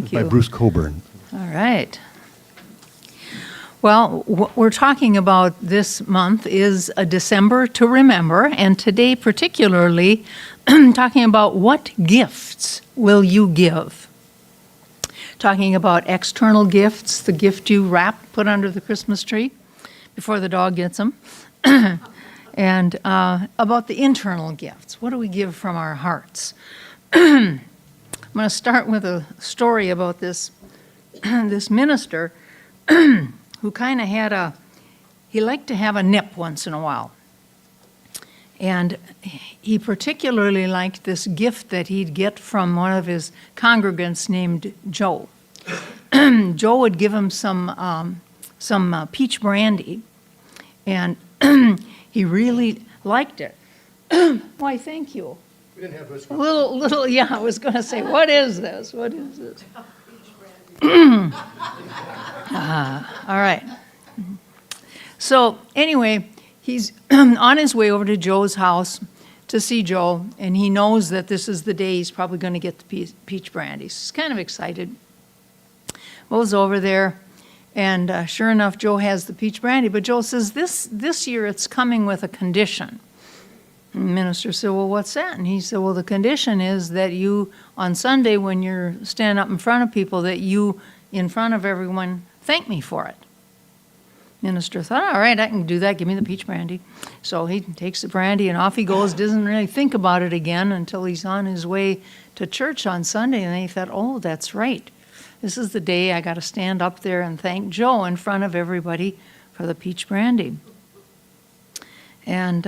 Thank you. By Bruce Coburn. All right. Well, what we're talking about this month is a December to remember, and today particularly talking about what gifts will you give? Talking about external gifts, the gift you wrap, put under the Christmas tree before the dog gets them, and about the internal gifts. What do we give from our hearts? I'm going to start with a story about this this minister who kind of had he liked to have a nip once in a while. And he particularly liked this gift that he'd get from one of his congregants named Joe. Joe would give him some peach brandy, and he really liked it. Why, thank you. We didn't have this A little, yeah, I was going to say, what is this? What is this? All right. So anyway, he's on his way over to Joe's house to see Joe, and he knows that this is the day he's probably going to get the peach brandy. So he's kind of excited. Goes over there, and sure enough, Joe has the peach brandy. But Joe says, this year it's coming with a condition. And the minister said, well, what's that? And he said, well, the condition is that you, on Sunday, when you're standing up in front of people, that you, in front of everyone, thank me for it. Minister thought, all right, I can do that. Give me the peach brandy. So he takes the brandy, and off he goes. Doesn't really think about it again until he's on his way to church on Sunday. And then he thought, oh, that's right. This is the day I got to stand up there and thank Joe in front of everybody for the peach brandy. And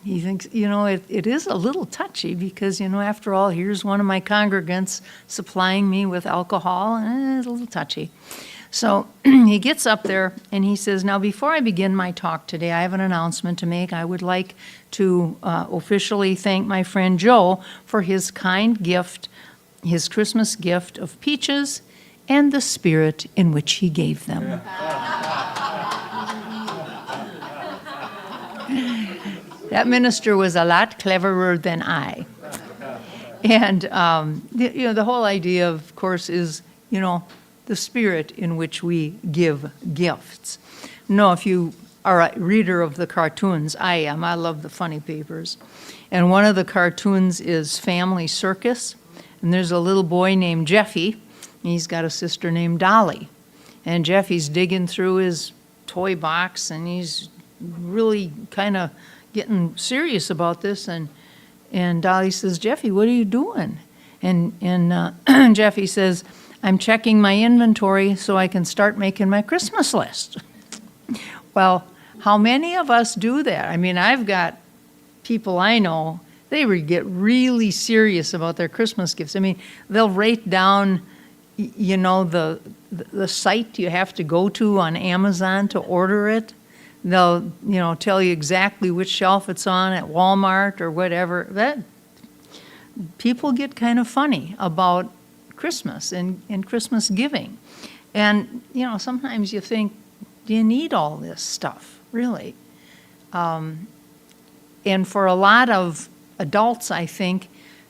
he thinks, it is a little touchy because, after all, here's one of my congregants supplying me with alcohol, and it's a little touchy. So he gets up there and he says, now before I begin my talk today, I have an announcement to make. I would like to officially thank my friend Joe for his kind gift, his Christmas gift of peaches and the spirit in which he gave them. That minister was a lot cleverer than I. And, the whole idea, of course, is, the spirit in which we give gifts. No, if you are a reader of the cartoons, I am. I love the funny papers. And one of the cartoons is Family Circus. And there's a little boy named Jeffy. And he's got a sister named Dolly. And Jeffy's digging through his toy box, and he's really kind of getting serious about this, and Dolly says, Jeffy, what are you doing? And Jeffy says, I'm checking my inventory so I can start making my Christmas list. Well, how many of us do that? I mean, I've got people I know, they get really serious about their Christmas gifts. I mean, they'll write down, the site you have to go to on Amazon to order it. They'll, tell you exactly which shelf it's on at Walmart or whatever. That people get kind of funny about Christmas and Christmas giving. And, sometimes you think, do you need all this stuff, really? And for a lot of adults, I think,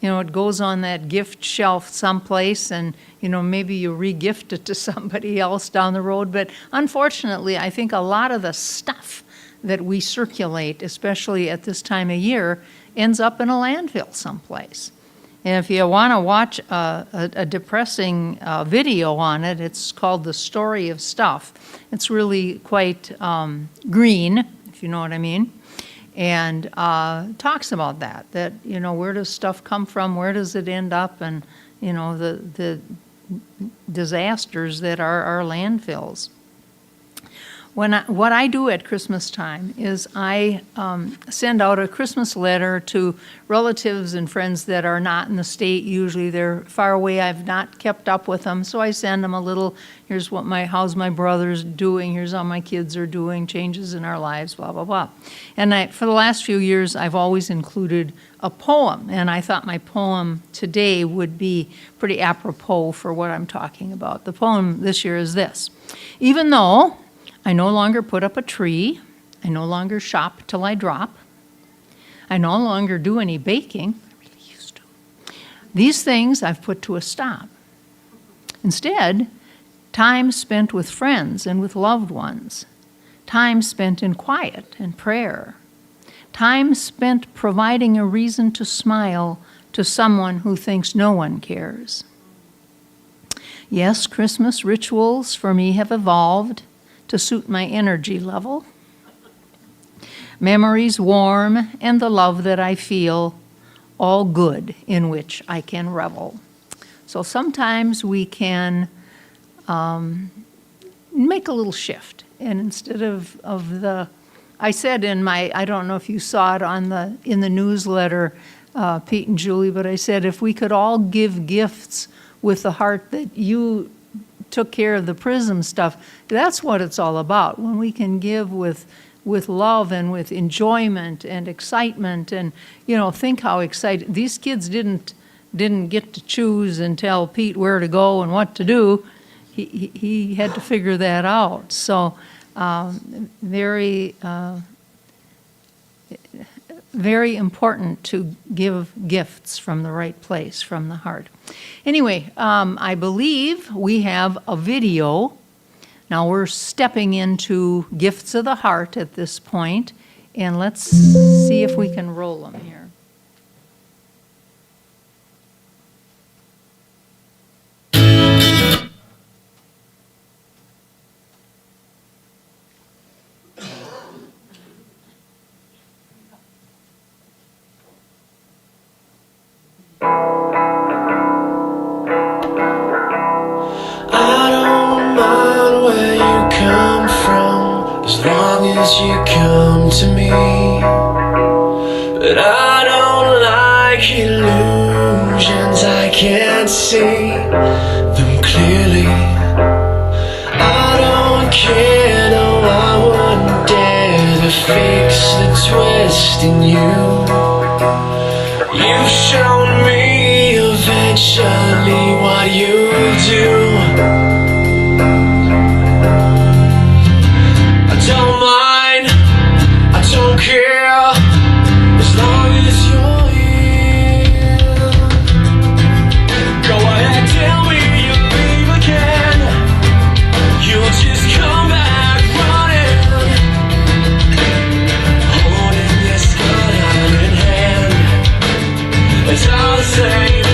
it goes on that gift shelf someplace, and, maybe you re-gift it to somebody else down the road. But unfortunately, I think a lot of the stuff that we circulate, especially at this time of year, ends up in a landfill someplace. And if you want to watch a depressing video on it, it's called The Story of Stuff. It's really quite green, if you know what I mean. And talks about that, where does stuff come from, where does it end up, and, the disasters that are our landfills. What I do at Christmas time is I send out a Christmas letter to relatives and friends that are not in the state. Usually they're far away. I've not kept up with them, so I send them a little, here's how's my brother's doing, here's how my kids are doing, changes in our lives, blah, blah, blah. And for the last few years, I've always included a poem, and I thought my poem today would be pretty apropos for what I'm talking about. The poem this year is this: even though I no longer put up a tree, I no longer shop till I drop, I no longer do any baking, I really used to. These things I've put to a stop. Instead, time spent with friends and with loved ones, time spent in quiet and prayer, time spent providing a reason to smile to someone who thinks no one cares. Yes, Christmas rituals for me have evolved to suit my energy level. Memories warm and the love that I feel, all good in which I can revel. So sometimes we can make a little shift. And instead of the, I said in my, I don't know if you saw it in the newsletter, Pete and Julie, but I said if we could all give gifts with the heart that you took care of the prism stuff, that's what it's all about. When we can give with love and with enjoyment and excitement, and think how excited these kids didn't get to choose and tell Pete where to go and what to do. He had to figure that out. So very very important to give gifts from the right place, from the heart. Anyway, I believe we have a video. Now we're stepping into gifts of the heart at this point, and let's see if we can roll them here. As long as you come to me, but I don't like illusions, I can't see them clearly. I don't care, no, I wouldn't dare to fix the twist in you. You've shown me eventually what you do. Don't mind, I don't care, as long as you're here. Go ahead, tell me you'll leave again. You'll just come back running, holding this gun hand in hand. It's all the same,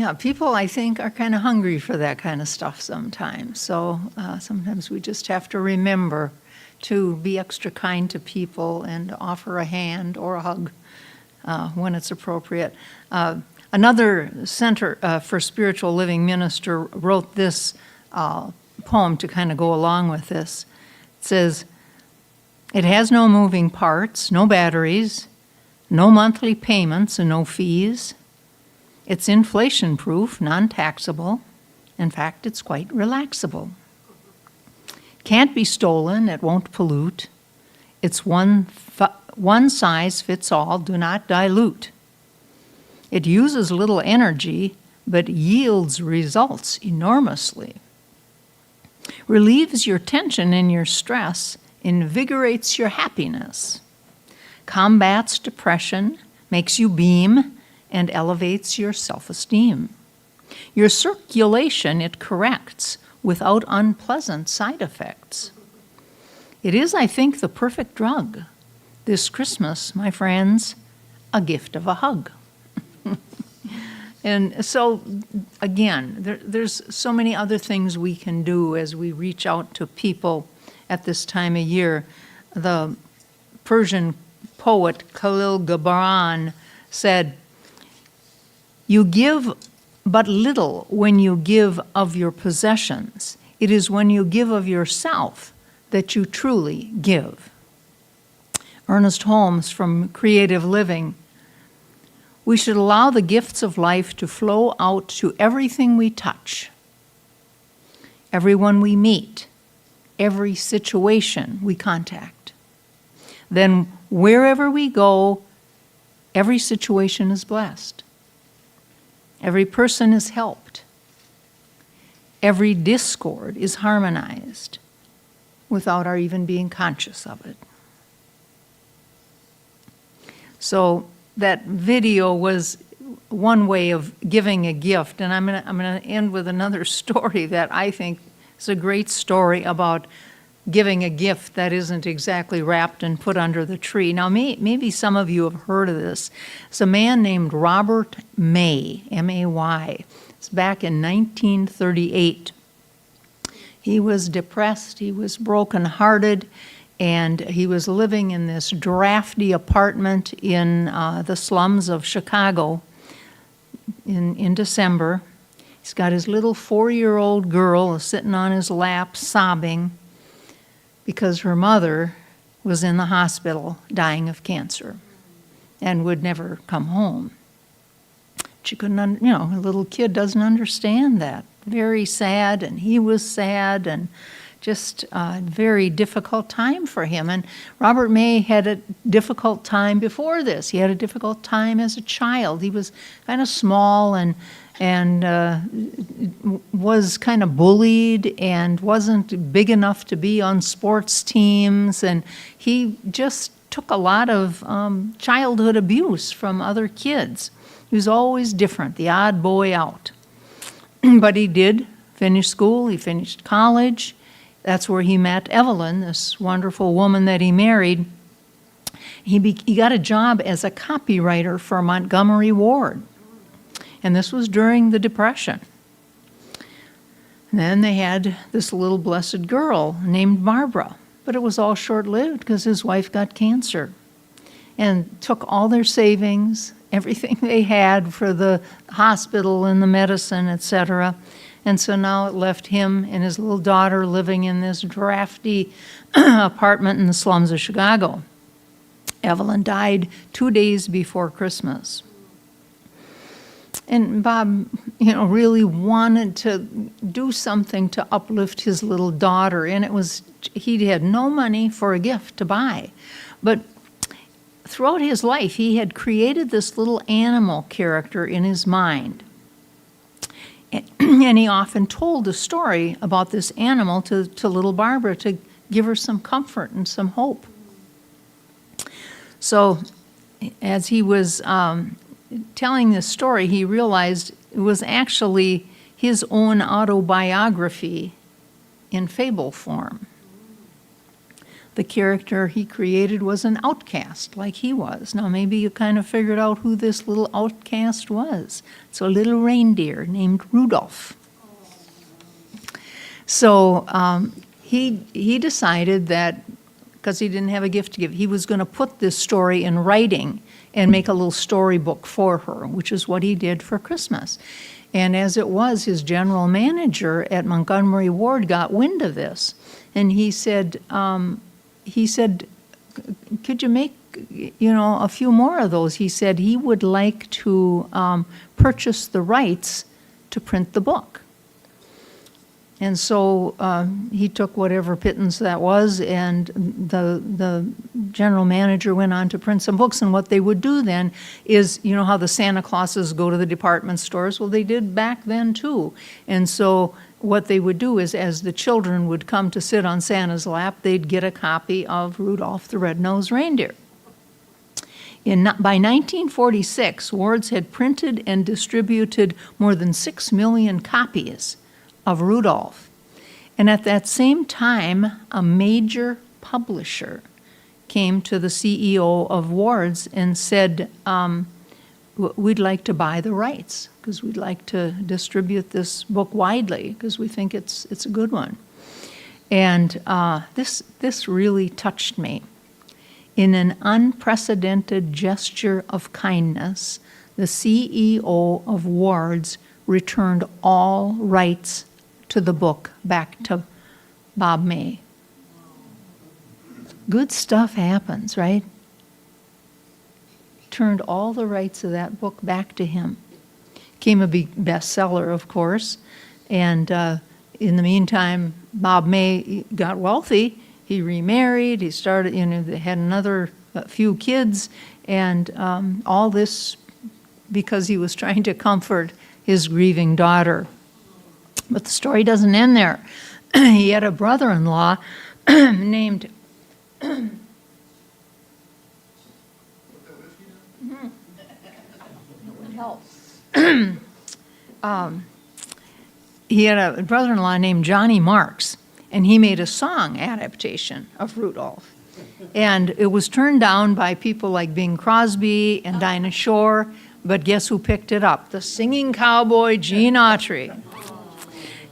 Yeah, people, I think, are kind of hungry for that kind of stuff sometimes. So sometimes we just have to remember to be extra kind to people and offer a hand or a hug when it's appropriate. Another Center for Spiritual Living minister wrote this poem to kind of go along with this. It says, "It has no moving parts, no batteries, no monthly payments and no fees. It's inflation-proof, non-taxable. In fact, it's quite relaxable. Can't be stolen, it won't pollute. It's one size fits all, do not dilute. It uses little energy, but yields results enormously. Relieves your tension and your stress, invigorates your happiness, combats depression, makes you beam, and elevates your self-esteem. Your circulation it corrects without unpleasant side effects. It is, I think, the perfect drug. This Christmas, my friends, a gift of a hug." And so, again, there's so many other things we can do as we reach out to people at this time of year. The Persian poet Khalil Gibran said, "You give but little when you give of your possessions. It is when you give of yourself that you truly give." Ernest Holmes from Creative Living, "We should allow the gifts of life to flow out to everything we touch, everyone we meet, every situation we contact. Then wherever we go, every situation is blessed. Every person is helped. Every discord is harmonized without our even being conscious of it." So that video was one way of giving a gift, and I'm gonna end with another story that I think is a great story about giving a gift that isn't exactly wrapped and put under the tree. Now, maybe some of you have heard of this. It's a man named Robert May, M-A-Y. It's back in 1938. He was depressed, he was brokenhearted, and he was living in this drafty apartment in the slums of Chicago in December. He's got his little 4-year-old girl sitting on his lap sobbing because her mother was in the hospital dying of cancer and would never come home. She couldn't, a little kid doesn't understand that. Very sad, and he was sad, and just a very difficult time for him. And Robert May had a difficult time before this. He had a difficult time as a child. He was kind of small and was kind of bullied and wasn't big enough to be on sports teams. And he just took a lot of childhood abuse from other kids. He was always different, the odd boy out. But he did finish school, he finished college. That's where he met Evelyn, this wonderful woman that he married. He got a job as a copywriter for Montgomery Ward. And this was during the Depression. And then they had this little blessed girl named Barbara. But it was all short-lived because his wife got cancer and took all their savings, everything they had for the hospital and the medicine, etc. And so now it left him and his little daughter living in this drafty apartment in the slums of Chicago. Evelyn died 2 days before Christmas. And Bob, really wanted to do something to uplift his little daughter, and he had no money for a gift to buy. But throughout his life, he had created this little animal character in his mind. And he often told a story about this animal to little Barbara to give her some comfort and some hope. So as he was telling this story, he realized it was actually his own autobiography in fable form. the character he created was an outcast, like he was. Now, maybe you kind of figured out who this little outcast was. It's a little reindeer named Rudolph. So he decided that, because he didn't have a gift to give, he was going to put this story in writing and make a little storybook for her, which is what he did for Christmas. And as it was, his general manager at Montgomery Ward got wind of this, and he said, could you make, a few more of those? He said he would like to purchase the rights to print the book. And so he took whatever pittance that was, and the general manager went on to print some books. And what they would do then is, how the Santa Clauses go to the department stores? Well, they did back then too. And so what they would do is, as the children would come to sit on Santa's lap, they'd get a copy of Rudolph the Red-Nosed Reindeer. By 1946, Ward's had printed and distributed more than 6 million copies of Rudolph. And at that same time, a major publisher came to the CEO of Ward's and said, we'd like to buy the rights because we'd like to distribute this book widely because we think it's a good one. And this really touched me. In an unprecedented gesture of kindness, the CEO of Ward's returned all rights to the book back to Bob May. Good stuff happens, right? Turned all the rights of that book back to him. Became a big bestseller, of course. And in the meantime, Bob May got wealthy. He remarried. He started, they had another few kids. And all this because he was trying to comfort his grieving daughter. But the story doesn't end there. He had a brother-in-law named he had a brother-in-law named Johnny Marks, and he made a song adaptation of Rudolph. And it was turned down by people like Bing Crosby and Dinah Shore, but guess who picked it up? The singing cowboy, Gene Autry.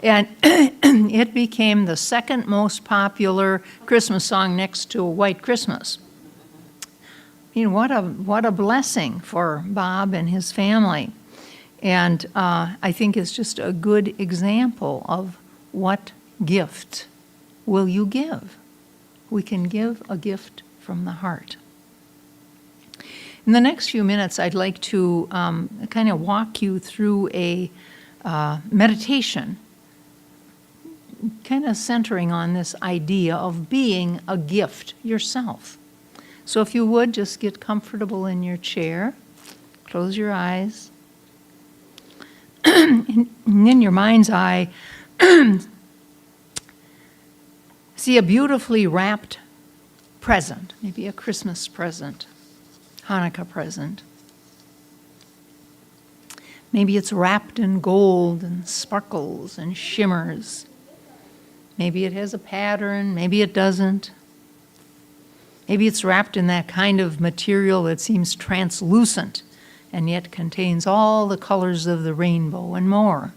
And it became the second most popular Christmas song next to White Christmas. What a blessing for Bob and his family. And I think it's just a good example of what gift will you give. We can give a gift from the heart. In the next few minutes, I'd like to kind of walk you through a meditation, kind of centering on this idea of being a gift yourself. So if you would, just get comfortable in your chair, close your eyes, and in your mind's eye, see a beautifully wrapped present, maybe a Christmas present, Hanukkah present. Maybe it's wrapped in gold and sparkles and shimmers. Maybe it has a pattern, maybe it doesn't. Maybe it's wrapped in that kind of material that seems translucent and yet contains all the colors of the rainbow and more.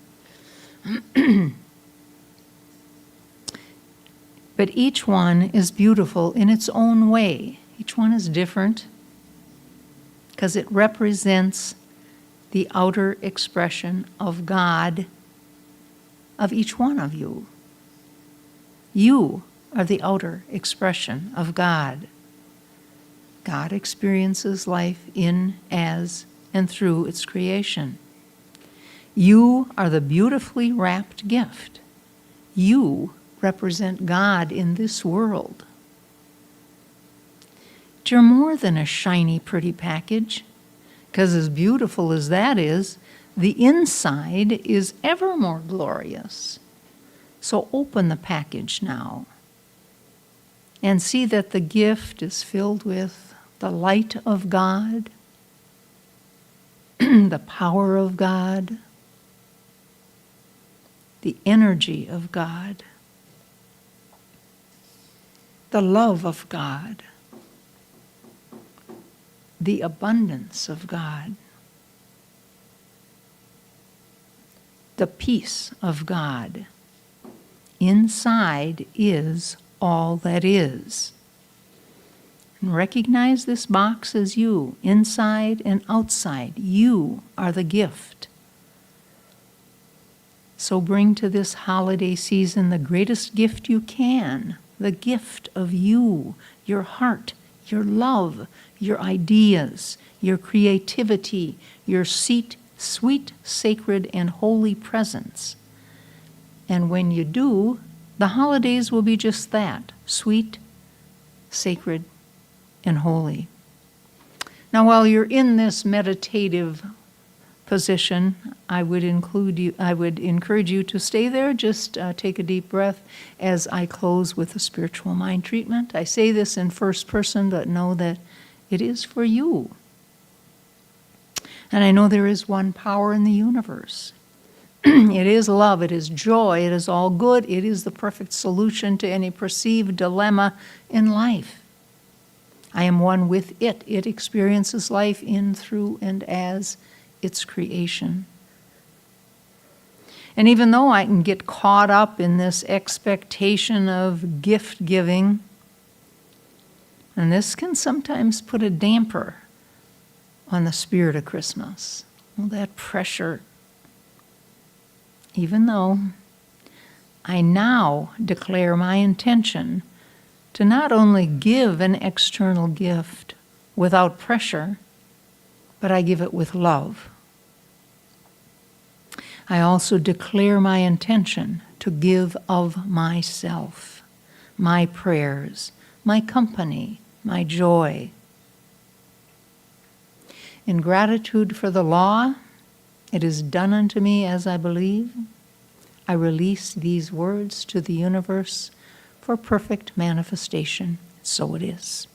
But each one is beautiful in its own way. Each one is different because it represents the outer expression of God of each one of you. You are the outer expression of God. God experiences life in, as, and through its creation. You are the beautifully wrapped gift. You represent God in this world. But you're more than a shiny, pretty package, because as beautiful as that is, the inside is ever more glorious. So open the package now and see that the gift is filled with the light of God, the power of God, the energy of God, the love of God, the abundance of God, the peace of God. Inside is all that is. And recognize this box as you, inside and outside. You are the gift. So bring to this holiday season the greatest gift you can, the gift of you, your heart, your love, your ideas, your creativity, your sweet, sacred, and holy presence. And when you do, the holidays will be just that, sweet, sacred, and holy. Now, while you're in this meditative position, I would encourage you to stay there. Just take a deep breath as I close with a spiritual mind treatment. I say this in first person, but know that it is for you. And I know there is one power in the universe. It is love, it is joy, it is all good, it is the perfect solution to any perceived dilemma in life. I am one with it. It experiences life in, through, and as its creation. And even though I can get caught up in this expectation of gift giving, and this can sometimes put a damper on the spirit of Christmas. Well, that pressure. Even though I now declare my intention to not only give an external gift without pressure, but I give it with love. I also declare my intention to give of myself, my prayers, my company, my joy. In gratitude for the law, it is done unto me as I believe. I release these words to the universe for perfect manifestation. So it is.